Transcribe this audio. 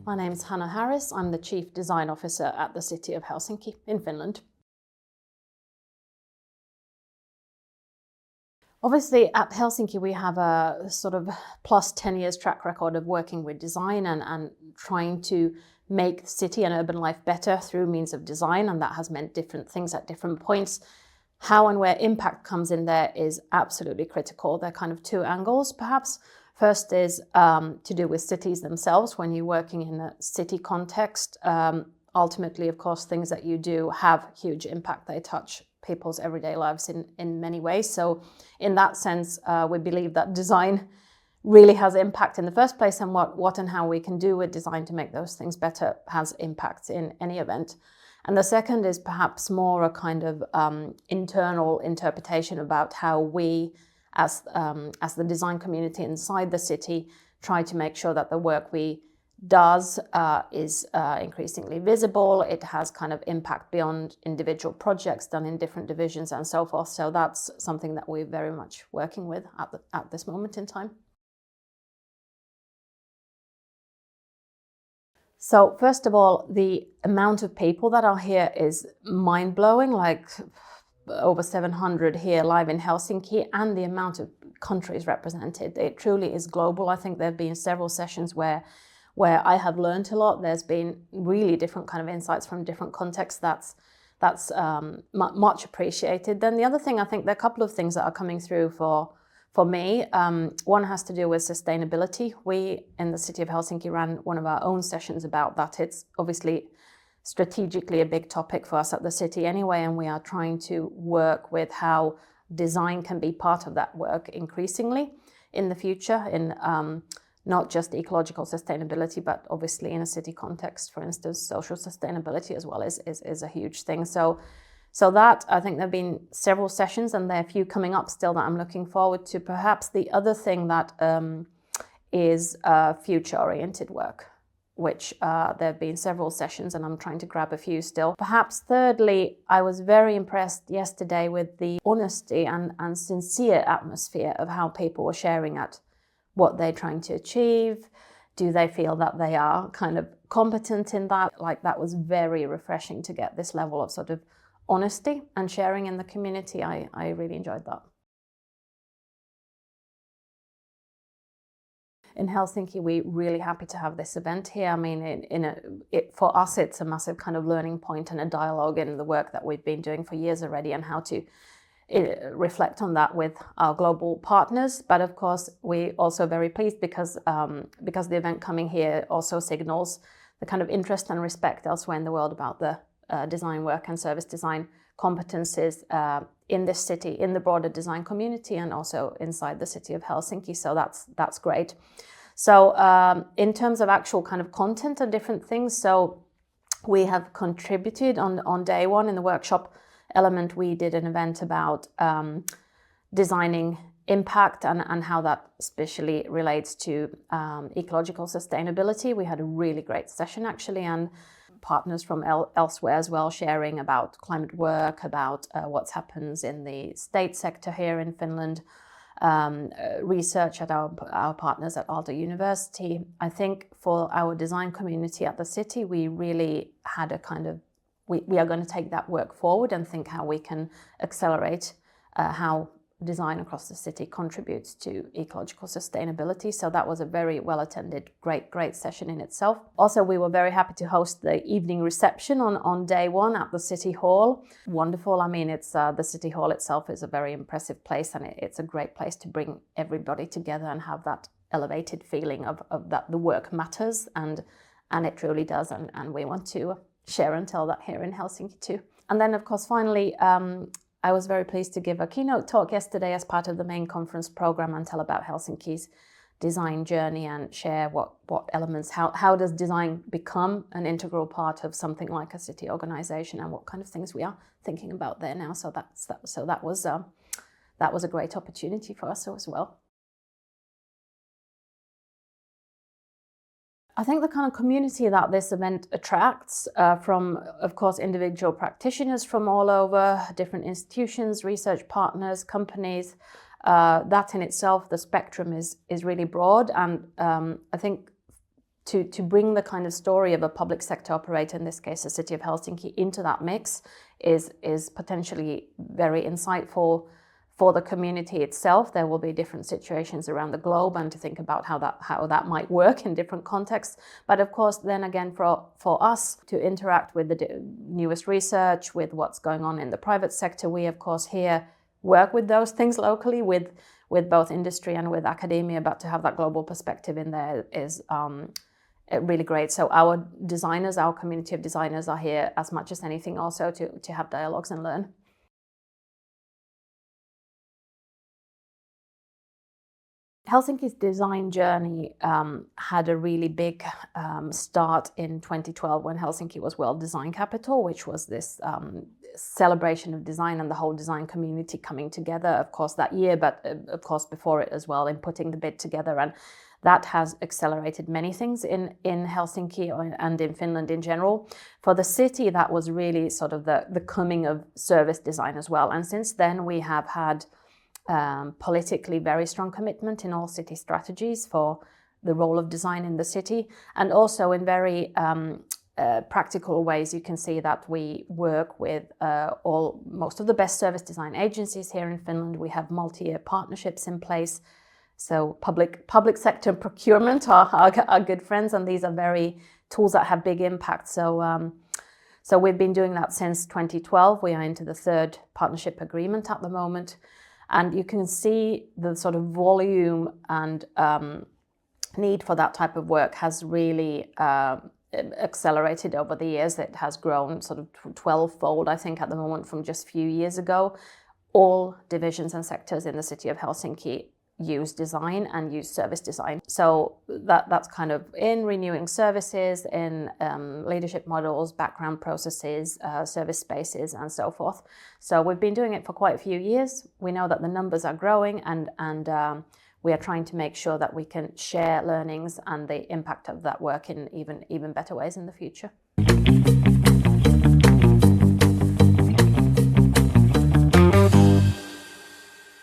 My name's Hanna. I'm the Chief Design Officer at the City of Helsinki in Finland. Obviously, at Helsinki, we have a sort of plus 10 years track record of working with design and trying to make city and urban life better through means of design, and that has meant different things at different points. How and where impact comes in there is absolutely critical. There are kind of two angles, perhaps. First is to do with cities themselves. When you're working in a city context, ultimately, of course, things that you do have huge impact. They touch people's everyday lives in many ways. So in that sense, we believe that design really has impact in the first place, and what and how we can do with design to make those things better has impact in any event. And the second is perhaps more a kind of internal interpretation about how we, as the design community inside the city, try to make sure that the work we does is increasingly visible. It has kind of impact beyond individual projects done in different divisions and so forth. So that's something that we're very much working with at this moment in time. So first of all, the amount of people that are here is mind-blowing, like over 700 here live in Helsinki, and the amount of countries represented. It truly is global. I think there have been several sessions where I have learned a lot. There's been really different kind of insights from different contexts. That's much appreciated. Then the other thing, I think there are a couple of things that are coming through for me. One has to do with sustainability. We in the City of Helsinki ran one of our own sessions about that. It's obviously strategically a big topic for us at the city anyway, and we are trying to work with how design can be part of that work increasingly in the future in not just ecological sustainability, but obviously in a city context, for instance, social sustainability as well is a huge thing. So that, I think there have been several sessions, and there are a few coming up still that I'm looking forward to. Perhaps the other thing that is future-oriented work, which there have been several sessions, and I'm trying to grab a few still. Perhaps thirdly, I was very impressed yesterday with the honesty and sincere atmosphere of how people were sharing at what they're trying to achieve. Do they feel that they are kind of competent in that? Like, that was very refreshing to get this level of sort of honesty and sharing in the community. I really enjoyed that. In Helsinki, we're really happy to have this event here. I mean, for us, it's a massive kind of learning point and a dialogue in the work that we've been doing for years already, and how to reflect on that with our global partners. But of course, we're also very pleased because the event coming here also signals the kind of interest and respect elsewhere in the world about the design work and service design competences in this city, in the broader design community, and also inside the City of Helsinki. So that's great. So in terms of actual kind of content and different things, so we have contributed on day one in the workshop element. We did an event about designing impact and how that especially relates to ecological sustainability. We had a really great session actually, and partners from elsewhere as well, sharing about climate work, about what happens in the state sector here in Finland, research at our partners at Aalto University. I think for our design community at the city, we really had a kind of, we are going to take that work forward and think how we can accelerate how design across the city contributes to ecological sustainability. So that was a very well attended, great session in itself. Also, we were very happy to host the evening reception on day one at the City Hall. Wonderful. I mean, it's the City Hall itself is a very impressive place, and it's a great place to bring everybody together and have that elevated feeling of that the work matters, and it truly does, and we want to share and tell that here in Helsinki too. And then, of course, finally, I was very pleased to give a keynote talk yesterday as part of the main conference program and tell about Helsinki's design journey and share what elements, how does design become an integral part of something like a city organization, and what kind of things we are thinking about there now. So that was a great opportunity for us as well. I think the kind of community that this event attracts from, of course, individual practitioners from all over, different institutions, research partners, companies, that in itself, the spectrum is really broad. And I think to bring the kind of story of a public sector operator, in this case the city of Helsinki, into that mix is potentially very insightful for the community itself. There will be different situations around the globe, and to think about how that might work in different contexts. But of course, then again, for us to interact with the newest research, with what's going on in the private sector, we of course here work with those things locally with both industry and with academia, but to have that global perspective in there is really great. So our designers, our community of designers are here as much as anything also to have dialogues and learn. Helsinki's design journey had a really big start in 2012 when Helsinki was World Design Capital, which was this celebration of design and the whole design community coming together, of course, that year, but of course before it as well, in putting the bid together. And that has accelerated many things in Helsinki and in Finland in general. For the city, that was really sort of the coming of service design as well. And since then, we have had politically very strong commitment in all city strategies for the role of design in the city. And also in very practical ways, you can see that we work with most of the best service design agencies here in Finland. We have multi-year partnerships in place. So public sector procurement are good friends, and these are very tools that have big impact. So we've been doing that since 2012. We are into the third partnership agreement at the moment. And you can see the sort of volume and need for that type of work has really accelerated over the years. It has grown sort of 12-fold, I think, at the moment from just a few years ago. All divisions and sectors in the city of Helsinki use design and use service design. So that's kind of in renewing services, in leadership models, background processes, service spaces, and so forth. So we've been doing it for quite a few years. We know that the numbers are growing, and we are trying to make sure that we can share learnings and the impact of that work in even better ways in the future.